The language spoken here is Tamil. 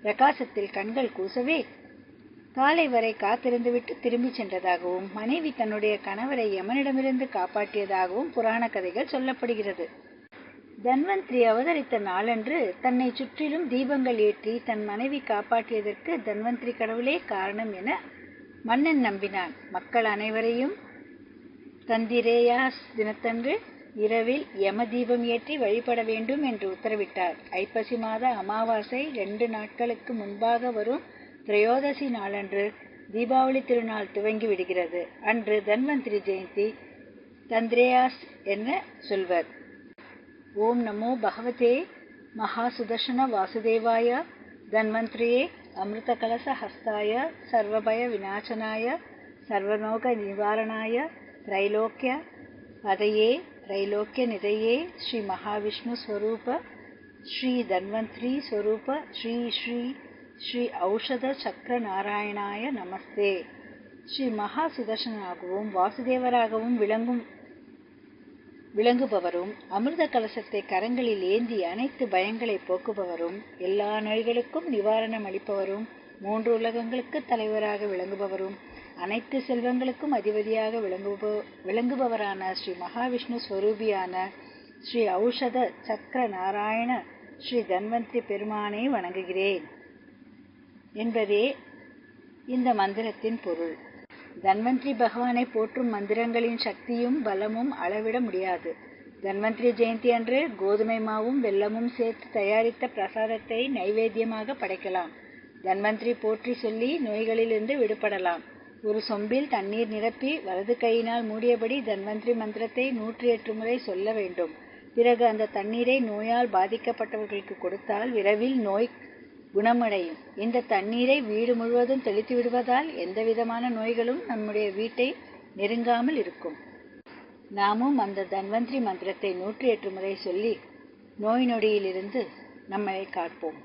பிரகாசத்தில் கண்கள் கூசவே காலை வரை காத்திருந்துவிட்டு திரும்பிச் சென்றதாகவும் மனைவி தன்னுடைய கணவரை யமனிடமிருந்து காப்பாற்றியதாகவும் புராண கதைகள் சொல்லப்படுகிறது. தன்வந்திரி அவதரித்த நாளன்று தன்னை சுற்றிலும் தீபங்கள் ஏற்றி தன் மனைவி காப்பாற்றியதற்கு தன்வந்திரி கடவுளே காரணம் என மன்னன் நம்பினான். மக்கள் அனைவரையும் தந்திரேயாஸ் தினத்தன்று இரவில் யம தீபம் ஏற்றி வழிபட வேண்டும் என்று உத்தரவிட்டார். ஐப்பசி மாத அமாவாசை 2 நாட்களுக்கு முன்பாக வரும் திரையோதசி நாளன்று தீபாவளி திருநாள் துவங்கி விடுகிறது. அன்று தன்வந்திரி ஜெயந்தி தந்திரேயாஸ் என சொல்வர். ஓம் நமோ பகவதே மகாசுதர்ஷன வாசுதேவாய தன்வந்திரியே அமிர்த கலச ஹஸ்தாய சர்வபய விநாசனாய சர்வநோக நிவாரணாய திரைலோக்கிய பதையே திரைலோக்கிய நிதையே ஸ்ரீ மகாவிஷ்ணு ஸ்வரூப ஸ்ரீ தன்வந்திரி ஸ்வரூப ஸ்ரீ ஸ்ரீ ஸ்ரீ ஔஷத சக்கர நாராயணாய நமஸ்தே. ஸ்ரீ மகா சுதர்சனாகவும் வாசுதேவராகவும் விளங்குபவரும் அமிர்த கலசத்தை கரங்களில் ஏந்தி அனைத்து பயங்களை போக்குபவரும் எல்லா நோய்களுக்கும் நிவாரணம் அளிப்பவரும் 3 உலகங்களுக்கு தலைவராக விளங்குபவரும் அனைத்து செல்வங்களுக்கும் அதிபதியாக விளங்குபவரான ஸ்ரீ மகாவிஷ்ணு ஸ்வரூபியான ஸ்ரீ ஔஷத சக்கர நாராயண ஸ்ரீ தன்வந்திரி பெருமானை வணங்குகிறேன் என்பதே இந்த மந்திரத்தின் பொருள். தன்வந்திரி பகவானை போற்றும் மந்திரங்களின் சக்தியும் பலமும் அளவிட முடியாது. தன்வந்திரி ஜெயந்தி அன்று கோதுமை மாவும் வெல்லமும் சேர்த்து தயாரித்த பிரசாதத்தை நைவேத்தியமாக படைக்கலாம். தன்வந்திரி போற்றி சொல்லி நோய்களிலிருந்து விடுபடலாம். ஒரு சொம்பில் தண்ணீர் நிரப்பி வலது கையினால் மூடியபடி தன்வந்திரி மந்திரத்தை 108 முறை சொல்ல வேண்டும். பிறகு அந்த தண்ணீரை நோயால் பாதிக்கப்பட்டவர்களுக்கு கொடுத்தால் விரைவில் நோய் குணமடையும். இந்த தண்ணீரை வீடு முழுவதும் தெளித்து விடுவதால் எந்தவிதமான நோய்களும் நம்முடைய வீட்டை நெருங்காமல் இருக்கும். நாமும் அந்த தன்வந்திரி மந்திரத்தை 108 முறை சொல்லி நோய் நொடியிலிருந்து நம்மை காப்போம்.